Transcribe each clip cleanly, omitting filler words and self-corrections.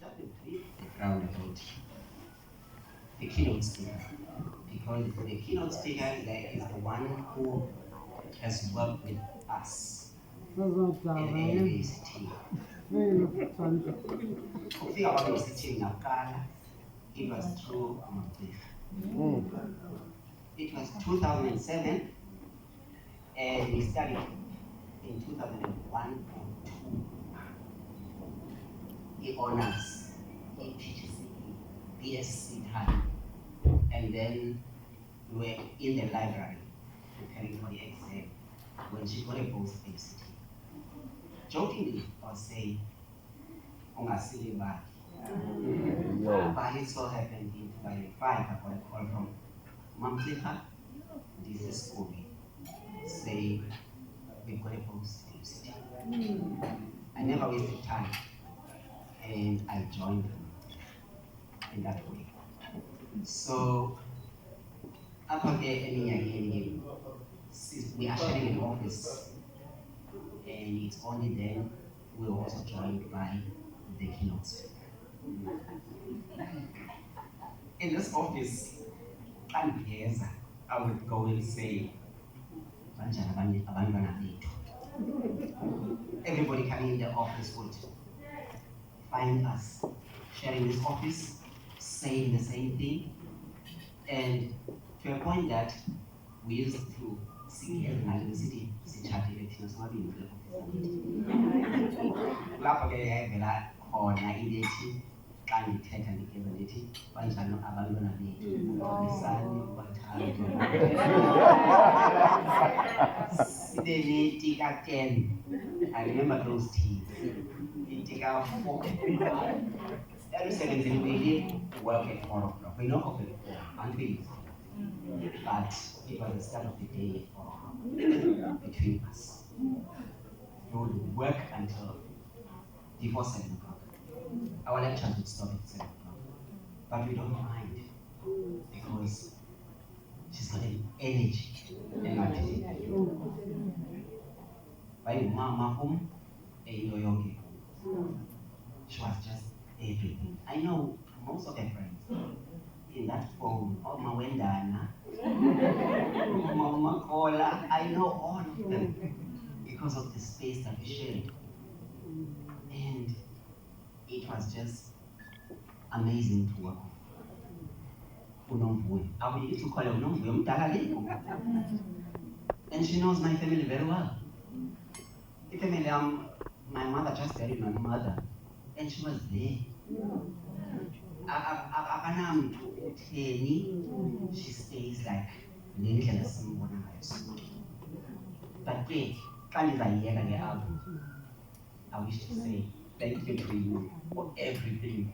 just a brief background about the keynote speaker, because the keynote speaker is the one who has worked with us in the ACT. Ukufika kwami eSithini ngakuqala, it was through Nomvuyo. It was 2007, and we started in 2001 or 2. He honors PGC, BSc time, and then we were in the library preparing for the exam when she got a post ACT. Jokingly, I was saying, ungasili back. But it so happened in 2005, I got a call from Makhulu, this is school, saying we've got a post ACT. I never wasted time, and I joined them in that way. So, after the we are sharing an office, and it's only then we were also joined by the keynote speaker. In this office, I would go and say, everybody coming in the office would find us sharing this office, saying the same thing, and to a point that we used to see here in the city, xa ndithetha ndikeva ndithi banjani abantwana bethu lisani bathandwa sibe netika 10. I remember those teams. Itika 4. Emsebenzini we work at 4 o'clock. We know of it until it's 4. But it was the start of the day at 4 o'clock between us. We would work until before 7 o'clock. Our lectures would stop at 7 o'clock. But we don't mind because she's got an energy and activity. By Mama she was just everything. I know most of her friends in that phone, Mama Wendana, Mama Kola, I know all of them because of the space that we shared. And it was just amazing to work with Nomvuyo. I used to call her Nomvuyo. And she knows my family very well. The family, my mother just buried my mother, and she was there. She stays like but I wish to say thank you to you for everything.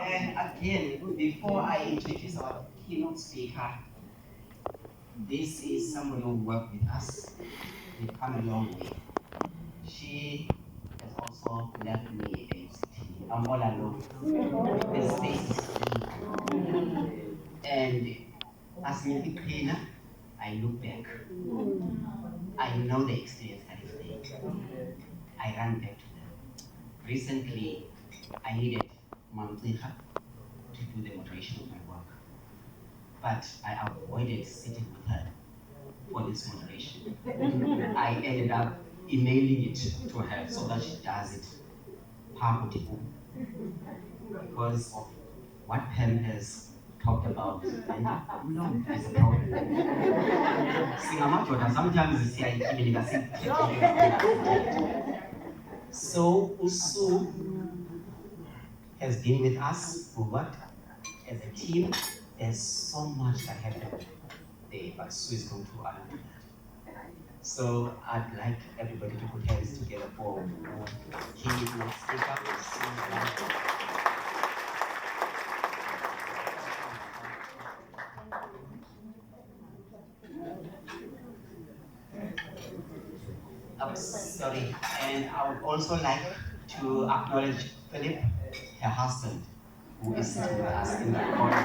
And again, before I introduce our keynote speaker, this is someone who worked with us. We've come a long way. She has also left me a I'm all alone. The space is free. And as a cleaner, I look back. I know the experience that is there. I ran back to them. Recently, I needed Makhulu to do the moderation of my work. But I avoided sitting with her for this moderation. I ended up emailing it to her so that she does it because of what Pam has talked about. And no, there's a problem. Sometimes so Usu has been with us. We worked as a team. There's so much that happened there, but Sue is going to add to that. So I'd like everybody to put hands together for keynote speaker. I'm sorry, and I would also like to acknowledge Philip, her husband, who is sitting with us in the corner.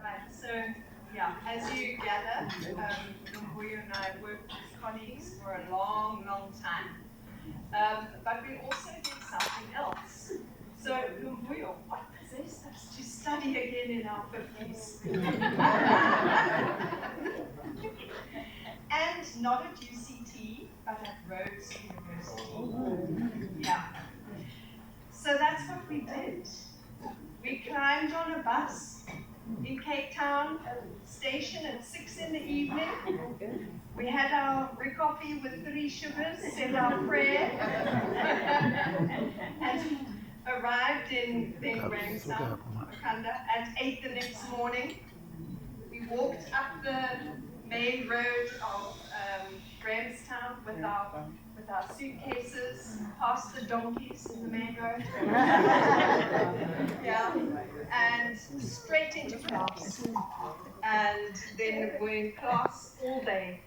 Right, so yeah, as you gather, Nomvuyo and I worked as colleagues for a long, long time. But we also did something else. So, Nomvuyo, what possessed us to study again in our 50s? And not at UCT, but at Rhodes University. Yeah. So that's what we did. We climbed on a bus in Cape Town station at 6 in the evening. We had our coffee with 3 sugars, said our prayer, and arrived in Grahamstown, Makhulu, at 8 the next morning. We walked up the main road of Grahamstown with our suitcases, past the donkeys in the main road. Yeah, and straight into class. And then we're in class all day.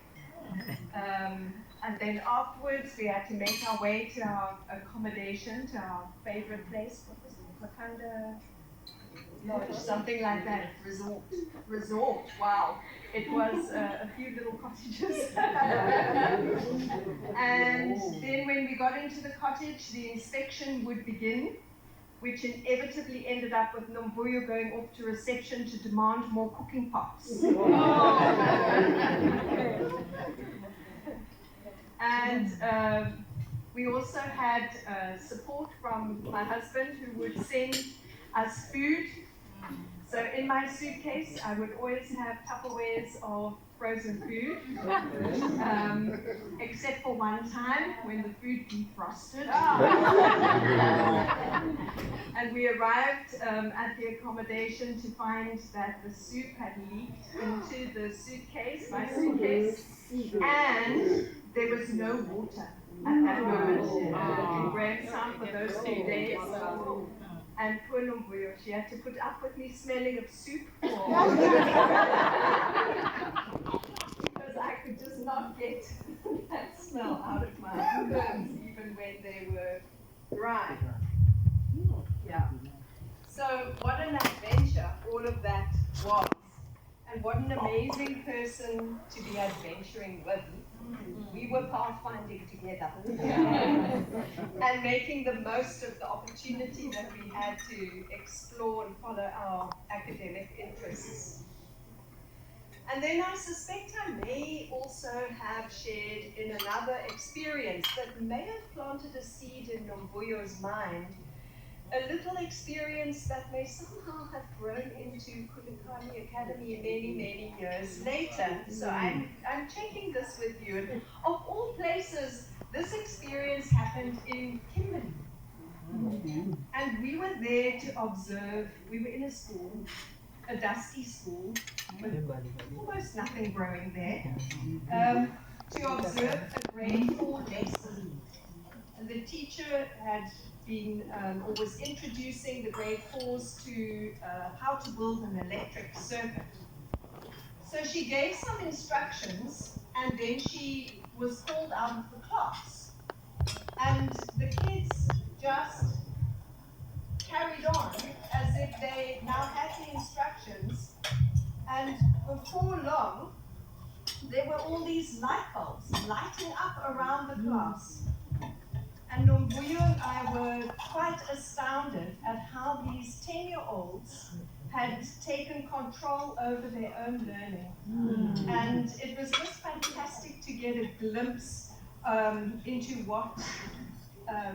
And then afterwards, we had to make our way to our accommodation, to our favorite place. What was it? Makhulu Lodge, something like that. Resort. Wow. It was a few little cottages. And then when we got into the cottage, the inspection would begin, which inevitably ended up with Nomvuyo going off to reception to demand more cooking pots. And we also had support from my husband, who would send us food. So in my suitcase, I would always have Tupperwares of frozen food, except for one time when the food defrosted. And we arrived at the accommodation to find that the soup had leaked into the suitcase, my suitcase, and there was no water at that moment in Grahamstown for those 2 days. And poor Nomvuyo, she had to put up with me smelling of soup because I could just not get that smell out of my clothes even when they were dry. Yeah. So what an adventure all of that was. And what an amazing person to be adventuring with. We were pathfinding together and making the most of the opportunity that we had to explore and follow our academic interests. And then I suspect I may also have shared in another experience that may have planted a seed in Nomvuyo's mind, a little experience that may somehow have grown into Kulikani Academy many, many years later. So I'm checking this with you. And of all places, this experience happened in Kimberley. And we were there to observe. We were in a school, a dusty school, with almost nothing growing there, to observe a grade 4 lesson. And the teacher had been or was introducing the grade 4s to how to build an electric circuit. So she gave some instructions and then she was called out of the class. And the kids just carried on as if they now had the instructions, and before long there were all these light bulbs lighting up around the class. And Nomvuyo and I were quite astounded at how these 10-year-olds had taken control over their own learning. And it was just fantastic to get a glimpse into what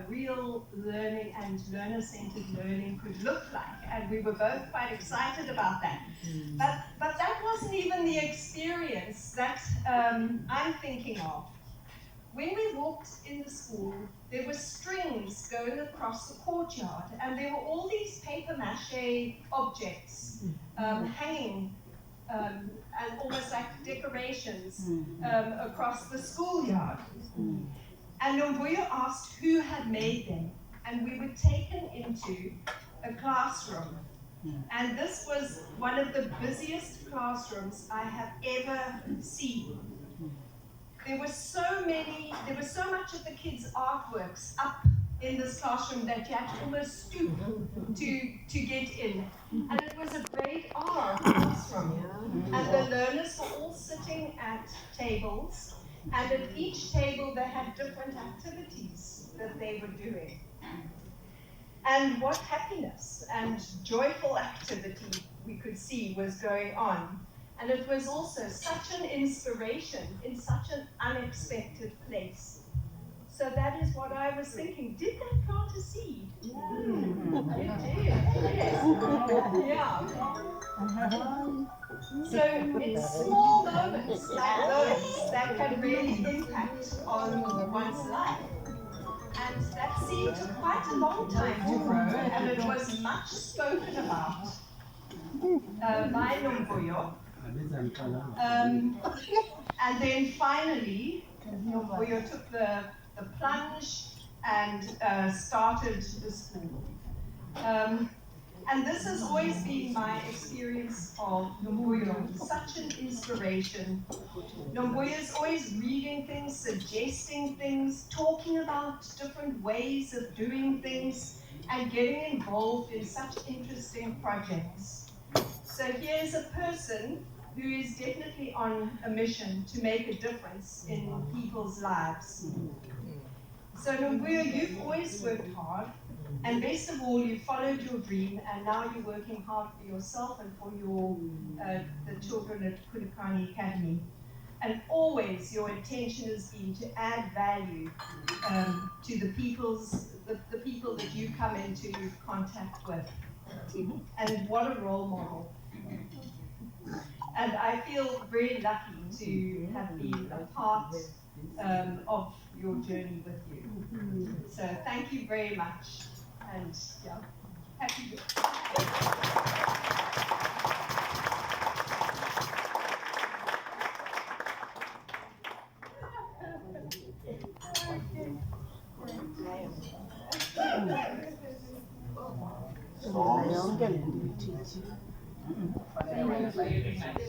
real learning and learner-centered learning could look like. And we were both quite excited about that. But that wasn't even the experience that I'm thinking of. When we walked in the school, there were strings going across the courtyard, and there were all these paper mache objects hanging, and almost like decorations across the schoolyard. And Nomvuyo asked who had made them, and we were taken into a classroom. And this was one of the busiest classrooms I have ever seen. There was so much of the kids' artworks up in this classroom that you had to almost stoop to get in. And it was a grade R classroom. And the learners were all sitting at tables, and at each table they had different activities that they were doing. And what happiness and joyful activity we could see was going on. And it was also such an inspiration in such an unexpected place. So that is what I was thinking. Did that plant a seed? Yeah. It did, yes. Yeah. So it's small moments like those that can really impact on one's life. And that seed took quite a long time to grow, and it was much spoken about by Nomvuyo. And then finally, Nomvuyo took the plunge and started the school. And this has always been my experience of Nomvuyo, such an inspiration. Nomvuyo is always reading things, suggesting things, talking about different ways of doing things, and getting involved in such interesting projects. So here's a person who is definitely on a mission to make a difference in people's lives. So Nomvuyo, you've always worked hard, and best of all, you followed your dream, and now you're working hard for yourself and for your the children at Kulukani Academy. And always your intention has been to add value to the people that you come into contact with. And what a role model. And I feel very lucky to have been a part of your journey with you. So thank you very much. And yeah, happy birthday.